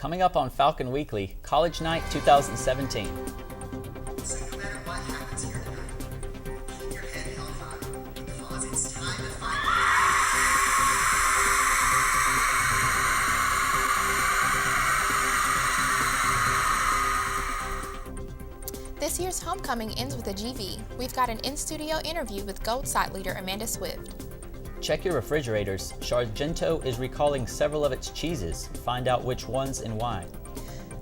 Coming up on Falcon Weekly, College Night 2017. So no matter what happens here tonight, keep your head held high, because it's time to find This year's homecoming ends with a GV. We've got an in-studio interview with Gold Site leader Amanda Swift. Check your refrigerators. Sargento is recalling several of its cheeses. Find out which ones and why.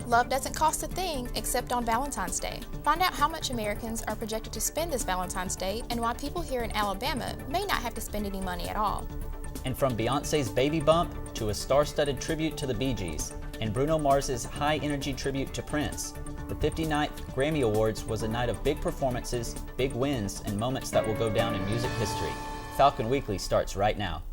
Love doesn't cost a thing except on Valentine's Day. Find out how much Americans are projected to spend this Valentine's Day and why people here in Alabama may not have to spend any money at all. And from Beyonce's Baby Bump to a star-studded tribute to the Bee Gees and Bruno Mars's high-energy tribute to Prince, the 59th Grammy Awards was a night of big performances, big wins, and moments that will go down in music history. Falcon Weekly starts right now.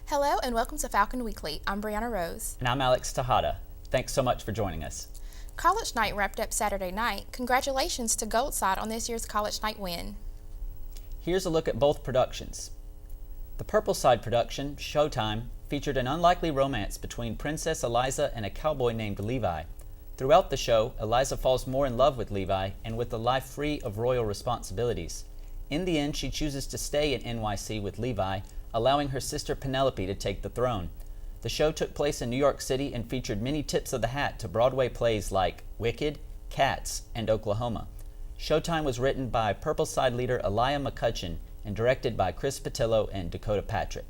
Hello and welcome to Falcon Weekly. I'm Brianna Rose. And I'm Alex Tejada. Thanks so much for joining us. College Night wrapped up Saturday night. Congratulations to Gold Site on this year's College Night win. Here's a look at both productions. The Purple Side production, Showtime, featured an unlikely romance between Princess Eliza and a cowboy named Levi. Throughout the show, Eliza falls more in love with Levi and with a life free of royal responsibilities. In the end, she chooses to stay in NYC with Levi, allowing her sister Penelope to take the throne. The show took place in New York City and featured many tips of the hat to Broadway plays like Wicked, Cats, and Oklahoma. Showtime was written by Purple Side leader Elia McCutcheon and directed by Chris Patillo and Dakota Patrick.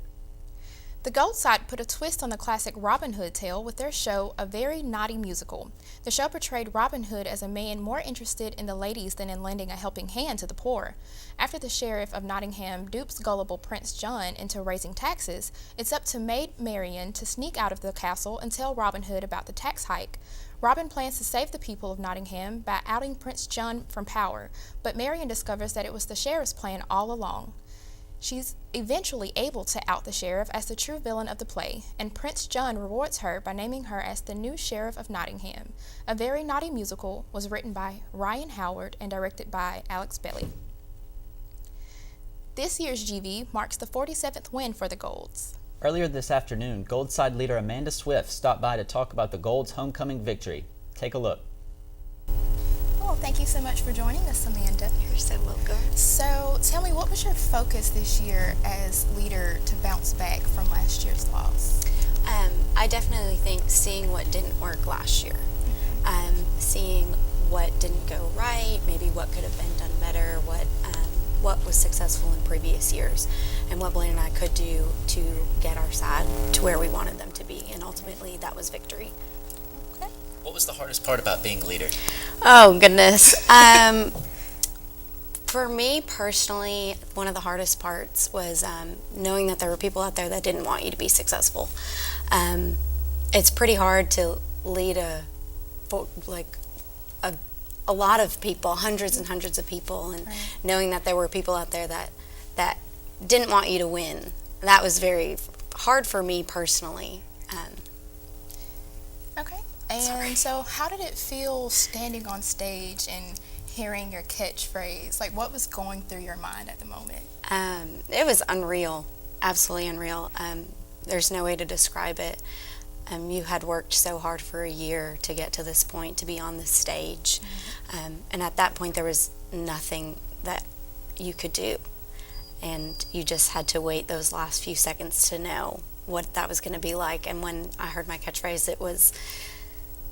The Gold Site put a twist on the classic Robin Hood tale with their show, A Very Naughty Musical. The show portrayed Robin Hood as a man more interested in the ladies than in lending a helping hand to the poor. After the sheriff of Nottingham dupes gullible Prince John into raising taxes, it's up to Maid Marian to sneak out of the castle and tell Robin Hood about the tax hike. Robin plans to save the people of Nottingham by outing Prince John from power, but Marian discovers that it was the sheriff's plan all along. She's eventually able to out the sheriff as the true villain of the play, and Prince John rewards her by naming her as the new sheriff of Nottingham. A Very Naughty Musical was written by Ryan Howard and directed by Alex Belly. This year's GV marks the 47th win for the Golds. Earlier this afternoon, Gold Side leader Amanda Swift stopped by to talk about the Golds' homecoming victory. Take a look. Well, thank you so much for joining us, Amanda. You're so welcome. So, tell me, what was your focus this year as leader to bounce back from last year's loss? I definitely think seeing what didn't work last year, seeing what didn't go right, maybe what could have been done better, what was successful in previous years, and what Blaine and I could do to get our side to where we wanted them to be, and ultimately that was victory. Okay. What was the hardest part about being leader? Oh, goodness. For me personally, one of the hardest parts was knowing that there were people out there that didn't want you to be successful. It's pretty hard to lead a lot of people, hundreds and hundreds of people, and knowing that there were people out there that didn't want you to win. That was very hard for me personally. Okay. And so how did it feel standing on stage and hearing your catchphrase? Like, what was going through your mind at the moment? It was unreal, absolutely unreal. There's no way to describe it. You had worked so hard for a year to get to this point, to be on this stage. And at that point, there was nothing that you could do. And you just had to wait those last few seconds to know what that was going to be like. And when I heard my catchphrase, it was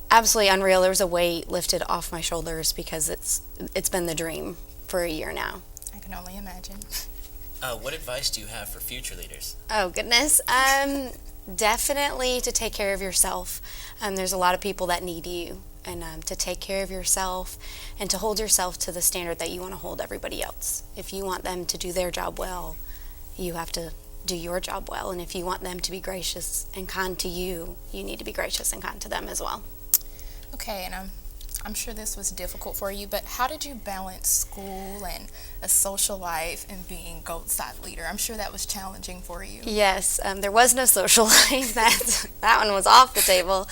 absolutely unreal. There was a weight lifted off my shoulders because it's been the dream for a year now. I can only imagine. What advice do you have for future leaders? Oh, goodness. Definitely to take care of yourself. There's a lot of people that need you, and to take care of yourself and to hold yourself to the standard that you want to hold everybody else. If you want them to do their job well, you have to do your job well. And if you want them to be gracious and kind to you, you need to be gracious and kind to them as well. Okay, and I'm I'm sure this was difficult for you, but how did you balance school and a social life and being Gold Side leader? I'm sure that was challenging for you. Yes, there was no social life. That one was off the table.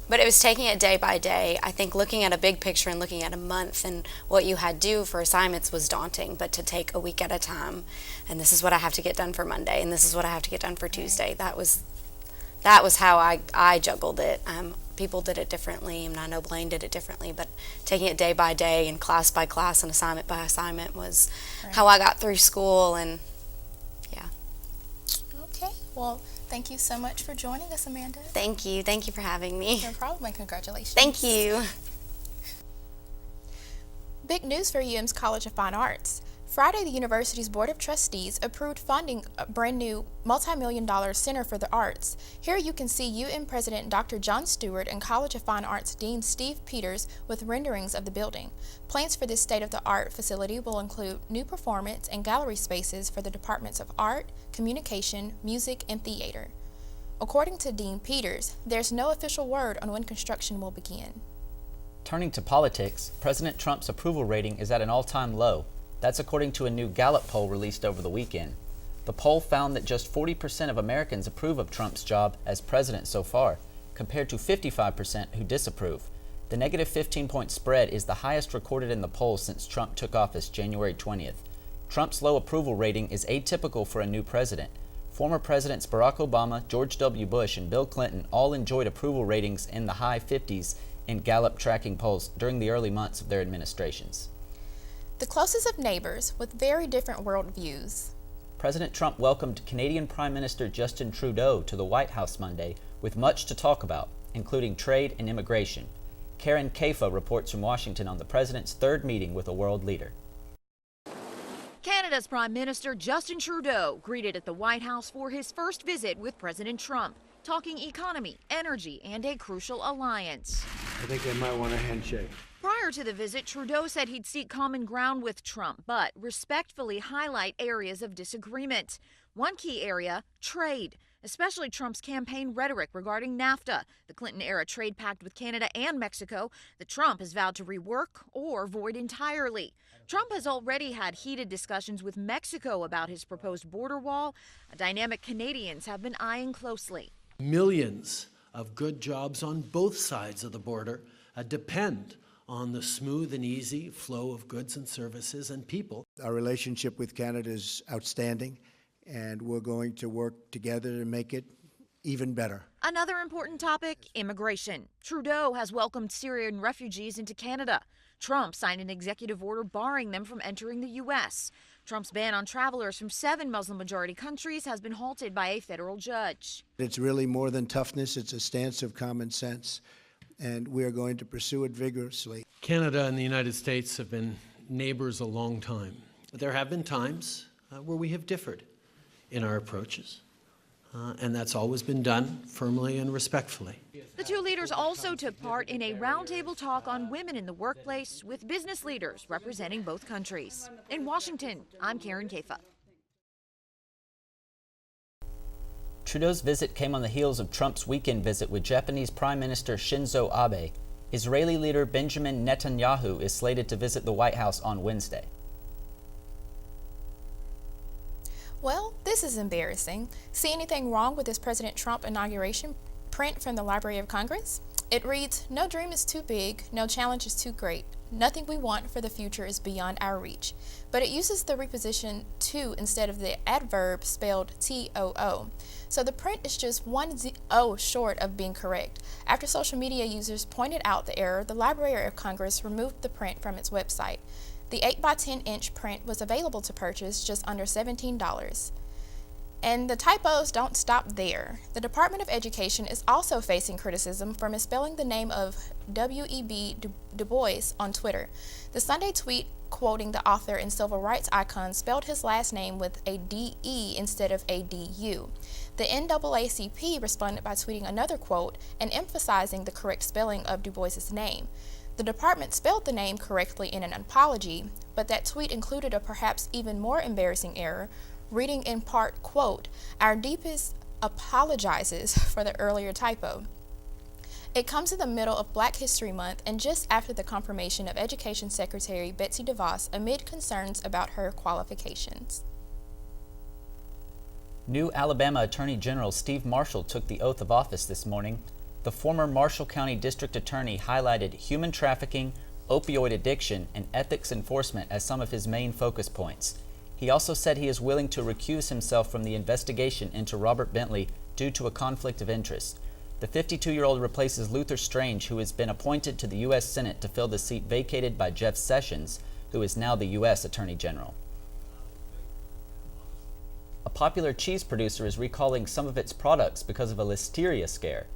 But it was taking it day by day. I think looking at a big picture and looking at a month and what you had due for assignments was daunting, but to take a week at a time, and this is what I have to get done for Monday, and this is what I have to get done for Tuesday. That was how I juggled it. People did it differently, and I know Blaine did it differently, but taking it day by day and class by class and assignment by assignment was how I got through school, and yeah. Okay, well, thank you so much for joining us, Amanda. Thank you for having me. No problem, and congratulations. Thank you. Big news for UM's College of Fine Arts. Friday, the university's Board of Trustees approved funding a brand new multi-million-dollar Center for the Arts. Here you can see UM President Dr. John Stewart and College of Fine Arts Dean Steve Peters with renderings of the building. Plans for this state-of-the-art facility will include new performance and gallery spaces for the departments of art, communication, music, and theater. According to Dean Peters, there's no official word on when construction will begin. Turning to politics, President Trump's approval rating is at an all-time low. That's according to a new Gallup poll released over the weekend. The poll found that just 40% of Americans approve of Trump's job as president so far, compared to 55% who disapprove. The negative 15-point spread is the highest recorded in the poll since Trump took office January 20th. Trump's low approval rating is atypical for a new president. Former presidents Barack Obama, George W. Bush, and Bill Clinton all enjoyed approval ratings in the high 50s in Gallup tracking polls during the early months of their administrations. The closest of neighbors with very different worldviews. President Trump welcomed Canadian Prime Minister Justin Trudeau to the White House Monday with much to talk about, including trade and immigration. Karen Kaifa reports from Washington on the president's third meeting with a world leader. Canada's Prime Minister Justin Trudeau greeted at the White House for his first visit with President Trump, talking economy, energy, and a crucial alliance. I think they might want a handshake. Prior to the visit, Trudeau said he'd seek common ground with Trump, but respectfully highlight areas of disagreement. One key area, trade, especially Trump's campaign rhetoric regarding NAFTA, the Clinton-era trade pact with Canada and Mexico that Trump has vowed to rework or void entirely. Trump has already had heated discussions with Mexico about his proposed border wall, a dynamic Canadians have been eyeing closely. Millions of good jobs on both sides of the border depend on the smooth and easy flow of goods and services and people. Our relationship with Canada is outstanding, and we're going to work together to make it even better. Another important topic, immigration. Trudeau has welcomed Syrian refugees into Canada. Trump signed an executive order barring them from entering the U.S. Trump's ban on travelers from 7 Muslim-majority countries has been halted by a federal judge. It's really more than toughness. It's a stance of common sense, and we are going to pursue it vigorously. Canada and the United States have been neighbors a long time. There have been times where we have differed in our approaches, and that's always been done firmly and respectfully. The two leaders also took part in a roundtable talk on women in the workplace with business leaders representing both countries. In Washington, I'm Karen Kaifa. Trudeau's visit came on the heels of Trump's weekend visit with Japanese Prime Minister Shinzo Abe. Israeli leader Benjamin Netanyahu is slated to visit the White House on Wednesday. Well, this is embarrassing. See anything wrong with this President Trump inauguration print from the Library of Congress? It reads, "No dream is too big, no challenge is too great. Nothing we want for the future is beyond our reach." But it uses the preposition to instead of the adverb spelled T-O-O. So the print is just one O short of being correct. After social media users pointed out the error, the Library of Congress removed the print from its website. The 8x10-inch print was available to purchase just under $17. And the typos don't stop there. The Department of Education is also facing criticism for misspelling the name of W.E.B. Du Bois on Twitter. The Sunday tweet quoting the author and civil rights icon spelled his last name with a D-E instead of a D-U. The NAACP responded by tweeting another quote and emphasizing the correct spelling of Du Bois's name. The department spelled the name correctly in an apology, but that tweet included a perhaps even more embarrassing error, reading in part, quote, "Our deepest apologizes for the earlier typo." It comes in the middle of Black History Month and just after the confirmation of Education Secretary Betsy DeVos amid concerns about her qualifications. New Alabama Attorney General Steve Marshall took the oath of office this morning. The former Marshall County District Attorney highlighted human trafficking, opioid addiction, and ethics enforcement as some of his main focus points. He also said he is willing to recuse himself from the investigation into Robert Bentley due to a conflict of interest. The 52-year-old replaces Luther Strange, who has been appointed to the U.S. Senate to fill the seat vacated by Jeff Sessions, who is now the U.S. Attorney General. A popular cheese producer is recalling some of its products because of a listeria scare.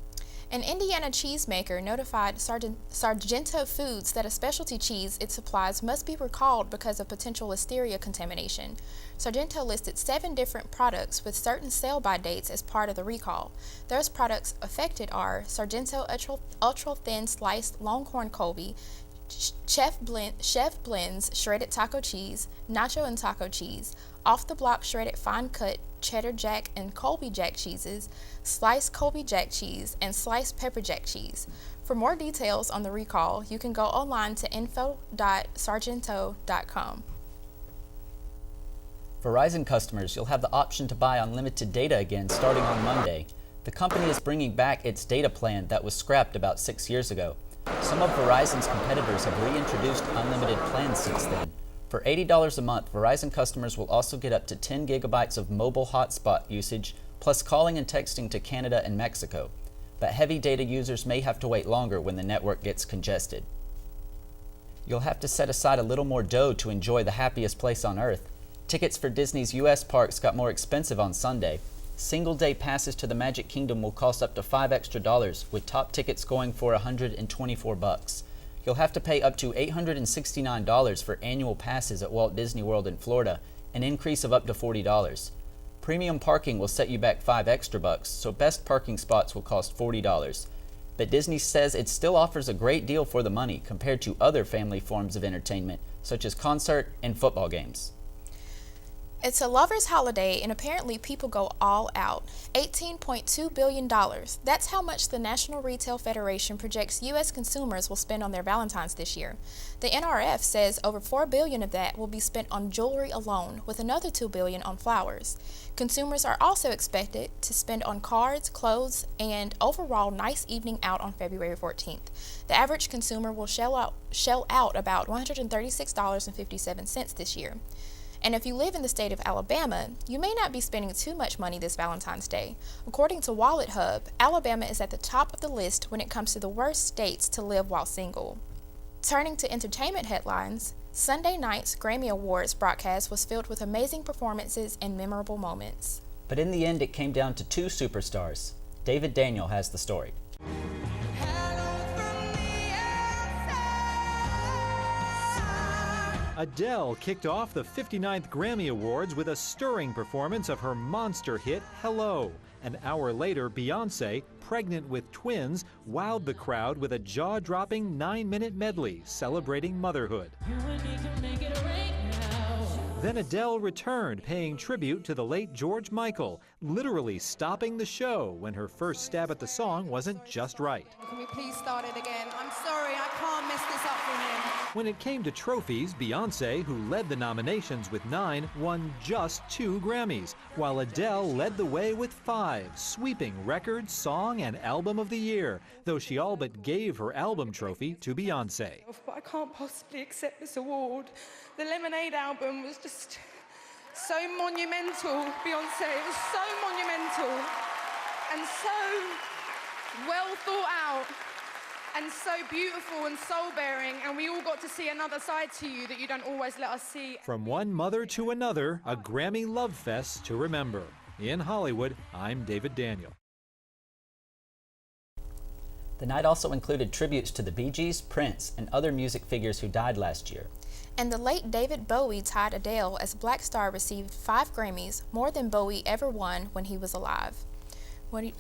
An Indiana cheesemaker notified Sargento Foods that a specialty cheese it supplies must be recalled because of potential listeria contamination. Sargento listed 7 different products with certain sell-by dates as part of the recall. Those products affected are Sargento Ultra-Thin Sliced Longhorn Colby, Chef Blends Shredded Taco Cheese, Nacho and Taco Cheese, Off the Block Shredded Fine Cut Cheddar Jack and Colby Jack cheeses, Sliced Colby Jack cheese, and Sliced Pepper Jack cheese. For more details on the recall, you can go online to info.sargento.com. Verizon customers, you'll have the option to buy unlimited data again starting on Monday. The company is bringing back its data plan that was scrapped about 6 years ago. Some of Verizon's competitors have reintroduced unlimited plans since then. For $80 a month, Verizon customers will also get up to 10 gigabytes of mobile hotspot usage, plus calling and texting to Canada and Mexico. But heavy data users may have to wait longer when the network gets congested. You'll have to set aside a little more dough to enjoy the happiest place on earth. Tickets for Disney's U.S. parks got more expensive on Sunday. Single-day passes to the Magic Kingdom will cost up to $5 extra, with top tickets going for $124. You'll have to pay up to $869 for annual passes at Walt Disney World in Florida, an increase of up to $40. Premium parking will set you back $5 extra, so best parking spots will cost $40. But Disney says it still offers a great deal for the money compared to other family forms of entertainment, such as concert and football games. It's a lover's holiday, and apparently people go all out. $18.2 billion. That's how much the National Retail Federation projects U.S. consumers will spend on their Valentines this year. The NRF says over $4 billion of that will be spent on jewelry alone, with another $2 billion on flowers. Consumers are also expected to spend on cards, clothes, and overall nice evening out on February 14th. The average consumer will shell out about $136.57 this year. And if you live in the state of Alabama, you may not be spending too much money this Valentine's Day. According to Wallet Hub, Alabama is at the top of the list when it comes to the worst states to live while single. Turning to entertainment headlines, Sunday night's Grammy Awards broadcast was filled with amazing performances and memorable moments. But in the end, it came down to 2 superstars. David Daniel has the story. Adele kicked off the 59th Grammy Awards with a stirring performance of her monster hit, Hello. An hour later, Beyoncé, pregnant with twins, wowed the crowd with a jaw-dropping 9-minute medley celebrating motherhood. Then Adele returned, paying tribute to the late George Michael, literally stopping the show when her first stab at the song wasn't just right. Can we please start it again? I'm sorry, I can't mess this up for him. When it came to trophies, Beyoncé, who led the nominations with 9, won just 2 Grammys, while Adele led the way with 5, sweeping Record, Song, and Album of the Year, though she all but gave her album trophy to Beyoncé. But I can't possibly accept this award. The Lemonade album was just so monumental, Beyoncé. It was so monumental and so well thought out and so beautiful and soul-bearing, and we all got to see another side to you that you don't always let us see. From one mother to another, a Grammy love fest to remember. In Hollywood, I'm David Daniel. The night also included tributes to the Bee Gees, Prince, and other music figures who died last year. And the late David Bowie tied Adele as Black Star received 5 Grammys, more than Bowie ever won when he was alive. Who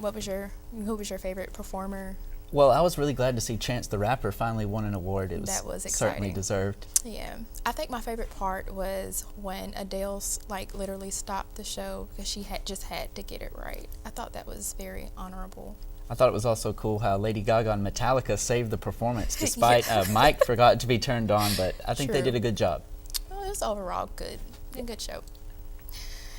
was your favorite performer? Well, I was really glad to see Chance the Rapper finally won an award. It was exciting. Certainly deserved. Yeah. I think my favorite part was when Adele literally stopped the show because she had to get it right. I thought that was very honorable. I thought it was also cool how Lady Gaga and Metallica saved the performance despite Mike forgot to be turned on, but I think they did a good job. Well, it was overall good. A good show.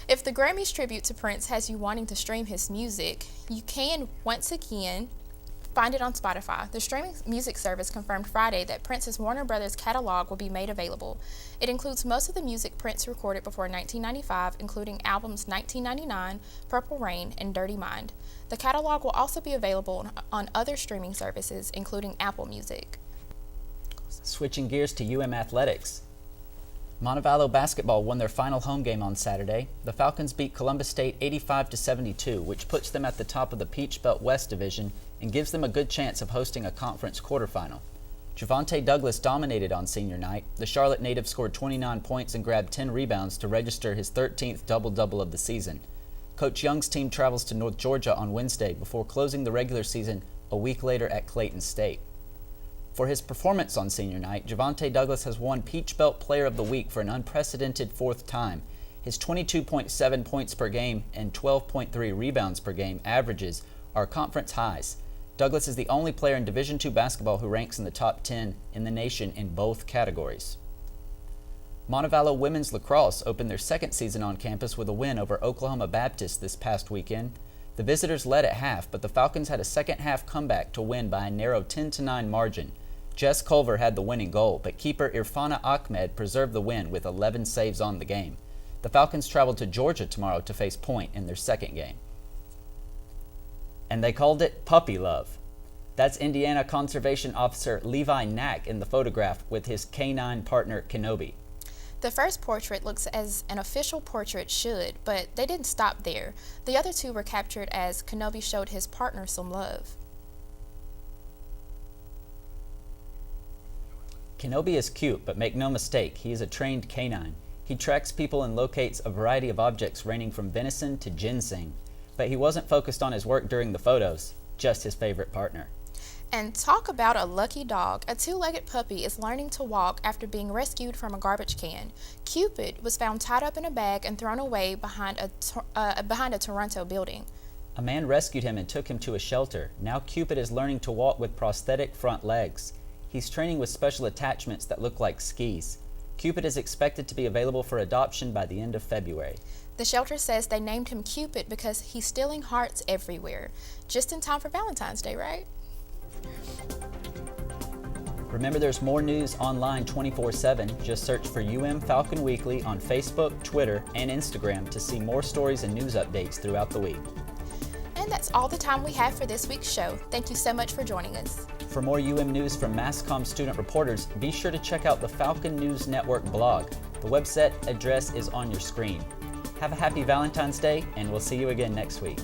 If the Grammys tribute to Prince has you wanting to stream his music, you can once again find it on Spotify. The streaming music service confirmed Friday that Prince's Warner Brothers catalog will be made available. It includes most of the music Prince recorded before 1995, including albums 1999, Purple Rain, and Dirty Mind. The catalog will also be available on other streaming services, including Apple Music. Switching gears to Athletics. Montevallo basketball won their final home game on Saturday. The Falcons beat Columbus State 85-72, which puts them at the top of the Peach Belt West Division and gives them a good chance of hosting a conference quarterfinal. Javonte Douglas dominated on senior night. The Charlotte native scored 29 points and grabbed 10 rebounds to register his 13th double-double of the season. Coach Young's team travels to North Georgia on Wednesday before closing the regular season a week later at Clayton State. For his performance on senior night, Javonte Douglas has won Peach Belt Player of the Week for an unprecedented fourth time. His 22.7 points per game and 12.3 rebounds per game averages are conference highs. Douglas is the only player in Division II basketball who ranks in the top 10 in the nation in both categories. Montevallo women's lacrosse opened their second season on campus with a win over Oklahoma Baptist this past weekend. The visitors led at half, but the Falcons had a second-half comeback to win by a narrow 10-9 margin. Jess Culver had the winning goal, but keeper Irfana Ahmed preserved the win with 11 saves on the game. The Falcons travel to Georgia tomorrow to face Point in their second game. And they called it Puppy Love. That's Indiana Conservation Officer Levi Knack in the photograph with his canine partner Kenobi. The first portrait looks as an official portrait should, but they didn't stop there. The other two were captured as Kenobi showed his partner some love. Kenobi is cute, but make no mistake, he is a trained canine. He tracks people and locates a variety of objects ranging from venison to ginseng. But he wasn't focused on his work during the photos, just his favorite partner. And talk about a lucky dog. A two-legged puppy is learning to walk after being rescued from a garbage can. Cupid was found tied up in a bag and thrown away behind a Toronto building. A man rescued him and took him to a shelter. Now Cupid is learning to walk with prosthetic front legs. He's training with special attachments that look like skis. Cupid is expected to be available for adoption by the end of February. The shelter says they named him Cupid because he's stealing hearts everywhere. Just in time for Valentine's Day, right? Remember, there's more news online 24/7. Just search for Falcon Weekly on Facebook, Twitter, and Instagram to see more stories and news updates throughout the week. And that's all the time we have for this week's show. Thank you so much for joining us. For more news from MassCom student reporters, be sure to check out the Falcon News Network blog. The website address is on your screen. Have a happy Valentine's Day, and we'll see you again next week.